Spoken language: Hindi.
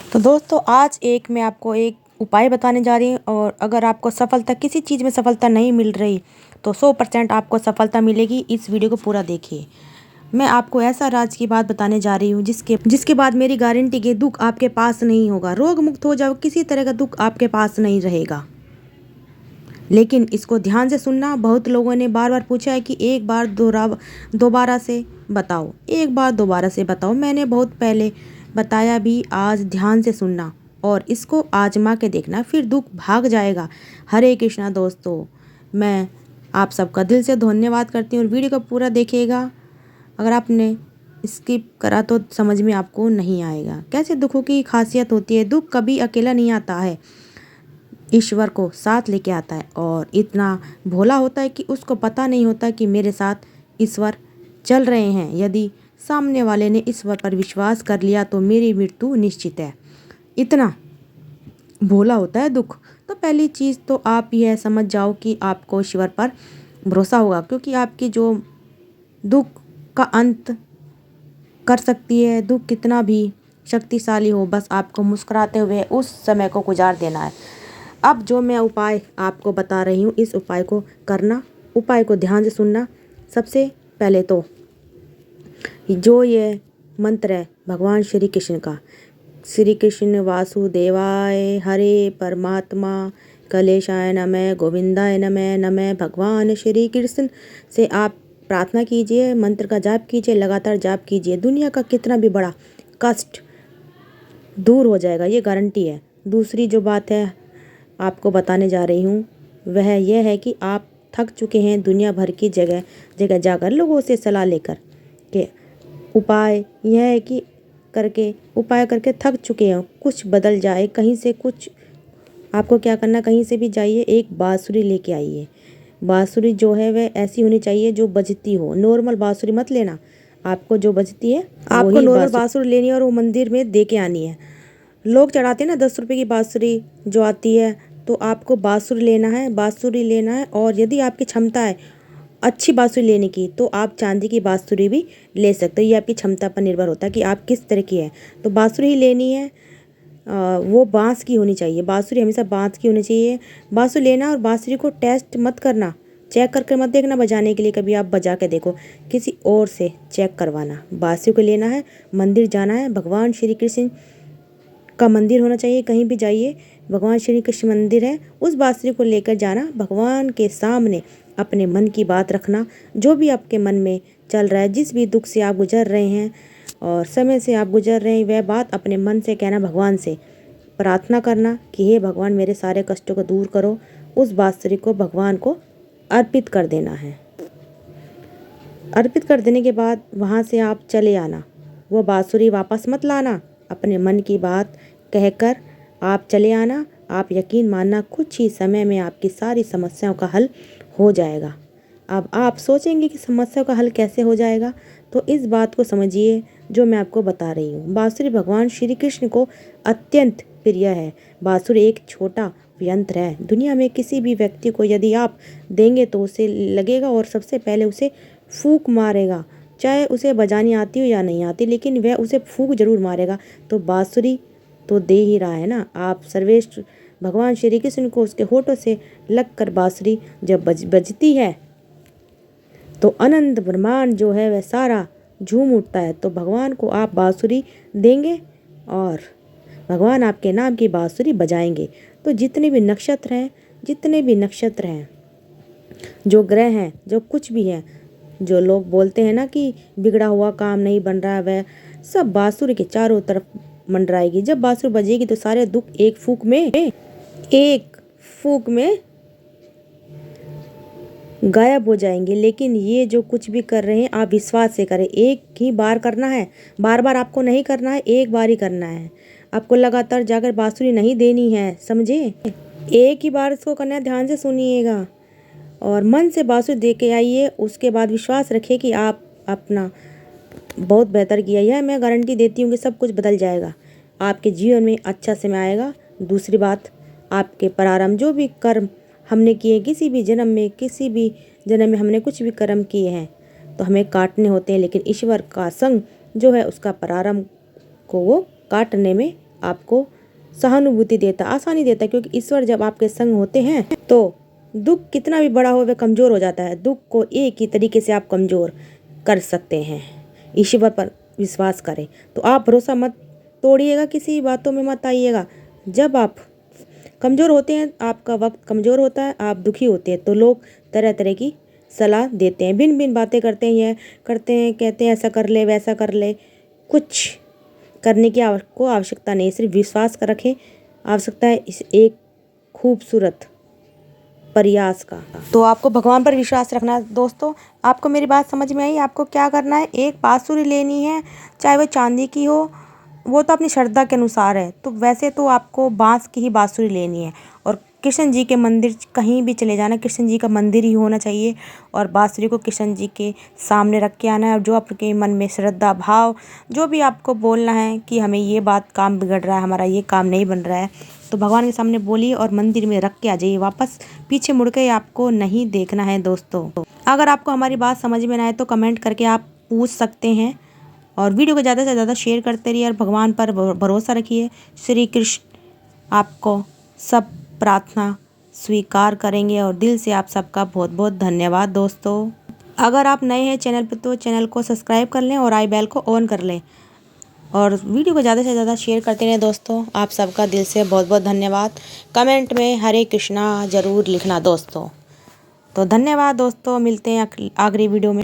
तो दोस्तों आज मैं आपको एक उपाय बताने जा रही हूँ। और अगर आपको सफलता किसी चीज़ में सफलता नहीं मिल रही तो 100% आपको सफलता मिलेगी। इस वीडियो को पूरा देखिए। मैं आपको ऐसा राज की बात बताने जा रही हूँ जिसके बाद मेरी गारंटी के दुख आपके पास नहीं होगा। रोग मुक्त हो जाओ, किसी तरह का दुख आपके पास नहीं रहेगा। लेकिन इसको ध्यान से सुनना। बहुत लोगों ने बार बार पूछा है कि एक बार दोबारा से बताओ, एक बार दोबारा से बताओ। मैंने बहुत पहले बताया भी, आज ध्यान से सुनना और इसको आजमा के देखना, फिर दुख भाग जाएगा। हरे कृष्णा दोस्तों, मैं आप सबका दिल से धन्यवाद करती हूँ और वीडियो को पूरा देखिएगा। अगर आपने स्किप करा तो समझ में आपको नहीं आएगा। कैसे दुखों की खासियत होती है। दुख कभी अकेला नहीं आता है, ईश्वर को साथ लेके आता है। और इतना भोला होता है कि उसको पता नहीं होता कि मेरे साथ ईश्वर चल रहे हैं। यदि सामने वाले ने ईश्वर पर विश्वास कर लिया तो मेरी मृत्यु निश्चित है। इतना भोला होता है दुख। तो पहली चीज़ तो आप यह समझ जाओ कि आपको ईश्वर पर भरोसा होगा, क्योंकि आपकी जो दुख का अंत कर सकती है। दुख कितना भी शक्तिशाली हो, बस आपको मुस्कुराते हुए उस समय को गुजार देना है। अब जो मैं उपाय आपको बता रही हूँ, इस उपाय को करना, उपाय को ध्यान से सुनना। सबसे पहले तो जो ये मंत्र है भगवान श्री कृष्ण का, श्री कृष्ण वासुदेवाय हरे परमात्मा कलेशाय नमः गोविंदाय नमः नमः भगवान श्री कृष्ण से आप प्रार्थना कीजिए। मंत्र का जाप कीजिए, लगातार जाप कीजिए। दुनिया का कितना भी बड़ा कष्ट दूर हो जाएगा, ये गारंटी है। दूसरी जो बात है आपको बताने जा रही हूँ वह यह है कि आप थक चुके हैं दुनिया भर की जगह जगह जाकर लोगों से सलाह लेकर के उपाय यह है कि उपाय करके थक चुके हैं, कुछ बदल जाए। कहीं से कुछ आपको क्या करना, कहीं से भी जाइए, एक बांसुरी लेके आइए। बांसुरी जो है वह ऐसी होनी चाहिए जो बजती हो। नॉर्मल बांसुरी मत लेना, आपको जो बजती है आपको नॉर्मल बांसुरी लेनी है और वो मंदिर में दे के आनी है। लोग चढ़ाते हैं ना 10 रुपये की बांसुरी जो आती है, तो आपको बांसुरी लेना है, बांसुरी लेना है। और यदि आपकी क्षमता है अच्छी बांसुरी लेने की तो आप चांदी की बांसुरी भी ले सकते हो। ये आपकी क्षमता पर निर्भर होता है कि आप किस तरह की है। तो बांसुरी ही लेनी है, वो बांस की होनी चाहिए। बांसुरी हमेशा बांस की होनी चाहिए। बांसुरी लेना और बांसुरी को टेस्ट मत करना, चेक करके मत देखना बजाने के लिए। कभी आप बजा के देखो, किसी और से चेक करवाना। बांसुरी को लेना है, मंदिर जाना है, भगवान श्री कृष्ण का मंदिर होना चाहिए। कहीं भी जाइए, भगवान श्री कृष्ण मंदिर है, उस बांसुरी को लेकर जाना। भगवान के सामने अपने मन की बात रखना, जो भी आपके मन में चल रहा है, जिस भी दुख से आप गुजर रहे हैं और समय से आप गुजर रहे हैं, वह बात अपने मन से कहना। भगवान से प्रार्थना करना कि हे भगवान मेरे सारे कष्टों को दूर करो। उस बांसुरी को भगवान को अर्पित कर देना है। अर्पित कर देने के बाद वहाँ से आप चले आना, वो बांसुरी वापस मत लाना। अपने मन की बात कहकर आप चले आना। आप यकीन मानना, कुछ ही समय में आपकी सारी समस्याओं का हल हो जाएगा। अब आप सोचेंगे कि समस्या का हल कैसे हो जाएगा, तो इस बात को समझिए जो मैं आपको बता रही हूँ। बांसुरी भगवान श्री कृष्ण को अत्यंत प्रिय है। बांसुरी एक छोटा यंत्र है। दुनिया में किसी भी व्यक्ति को यदि आप देंगे तो उसे लगेगा और सबसे पहले उसे फूंक मारेगा, चाहे उसे बजानी आती हो या नहीं आती, लेकिन वह उसे फूंक जरूर मारेगा। तो बांसुरी तो दे ही रहा है ना। आप सर्वेश्वर भगवान श्री कृष्ण को उसके होठों से लगकर बांसुरी जब बजती है तो अनंत ब्रह्मांड जो है वह सारा झूम उठता है। तो भगवान को आप बांसुरी देंगे और भगवान आपके नाम की बांसुरी बजाएंगे। तो जितने भी नक्षत्र हैं, जो ग्रह हैं, जो कुछ भी हैं, जो लोग बोलते हैं ना कि बिगड़ा हुआ काम नहीं बन रहा है, वह सब बांसुरी के चारों तरफ मंडराएगी। जब बांसुरी बजेगी तो सारे दुख एक फूंक में गायब हो जाएंगे। लेकिन ये जो कुछ भी कर रहे हैं आप विश्वास से करें। एक ही बार करना है, बार बार आपको नहीं करना है, एक बार ही करना है। आपको लगातार जाकर बांसुरी नहीं देनी है, समझे। एक ही बार इसको करना है, ध्यान से सुनिएगा और मन से बांसुरी दे के आइए। उसके बाद विश्वास रखिए कि आप अपना बहुत बेहतर किया है। मैं गारंटी देती हूँ कि सब कुछ बदल जाएगा, आपके जीवन में अच्छा समय आएगा। दूसरी बात, आपके प्रारंभ जो भी कर्म हमने किए, किसी भी जन्म में हमने कुछ भी कर्म किए हैं तो हमें काटने होते हैं, लेकिन ईश्वर का संग जो है उसका प्रारंभ को वो काटने में आपको सहानुभूति देता, आसानी देता है, क्योंकि ईश्वर जब आपके संग होते हैं तो दुख कितना भी बड़ा हो वह कमज़ोर हो जाता है। दुख को एक ही तरीके से आप कमज़ोर कर सकते हैं। ईश्वर पर विश्वास करें। तो आप भरोसा मत तोड़िएगा, किसी बातों में मत आइएगा। जब आप कमज़ोर होते हैं, आपका वक्त कमज़ोर होता है, आप दुखी होते हैं, तो लोग तरह तरह की सलाह देते हैं, भिन्न भिन्न बातें करते हैं, यह करते हैं, कहते हैं ऐसा कर ले वैसा कर ले। कुछ करने की आपको आवश्यकता नहीं, सिर्फ विश्वास कर रखें। आवश्यकता है इस एक खूबसूरत प्रयास का। तो आपको भगवान पर विश्वास रखना है दोस्तों। आपको मेरी बात समझ में आई? आपको क्या करना है, एक बांसुरी लेनी है, चाहे वो चांदी की हो, वो तो अपनी श्रद्धा के अनुसार है। तो वैसे तो आपको बांस की ही बांसुरी लेनी है, और कृष्ण जी के मंदिर कहीं भी चले जाना, कृष्ण जी का मंदिर ही होना चाहिए, और बांसुरी को कृष्ण जी के सामने रख के आना है। और जो आपके मन में श्रद्धा भाव, जो भी आपको बोलना है कि हमें ये बात काम बिगड़ रहा है, हमारा ये काम नहीं बन रहा है, तो भगवान के सामने बोलिए और मंदिर में रख के आ जाइए। वापस पीछे मुड़ के आपको नहीं देखना है दोस्तों। अगर आपको हमारी बात समझ में ना आए तो कमेंट करके आप पूछ सकते हैं, और वीडियो को ज़्यादा से ज़्यादा शेयर करते रहिए और भगवान पर भरोसा रखिए। श्री कृष्ण आपको सब प्रार्थना स्वीकार करेंगे, और दिल से आप सबका बहुत बहुत धन्यवाद दोस्तों। अगर आप नए हैं चैनल पर तो चैनल को सब्सक्राइब कर लें और आई बेल को ऑन कर लें, और वीडियो को ज़्यादा से ज़्यादा शेयर करते रहें दोस्तों। आप सबका दिल से बहुत बहुत धन्यवाद। कमेंट में हरे कृष्णा ज़रूर लिखना दोस्तों। तो धन्यवाद दोस्तों, मिलते हैं आखिरी वीडियो में।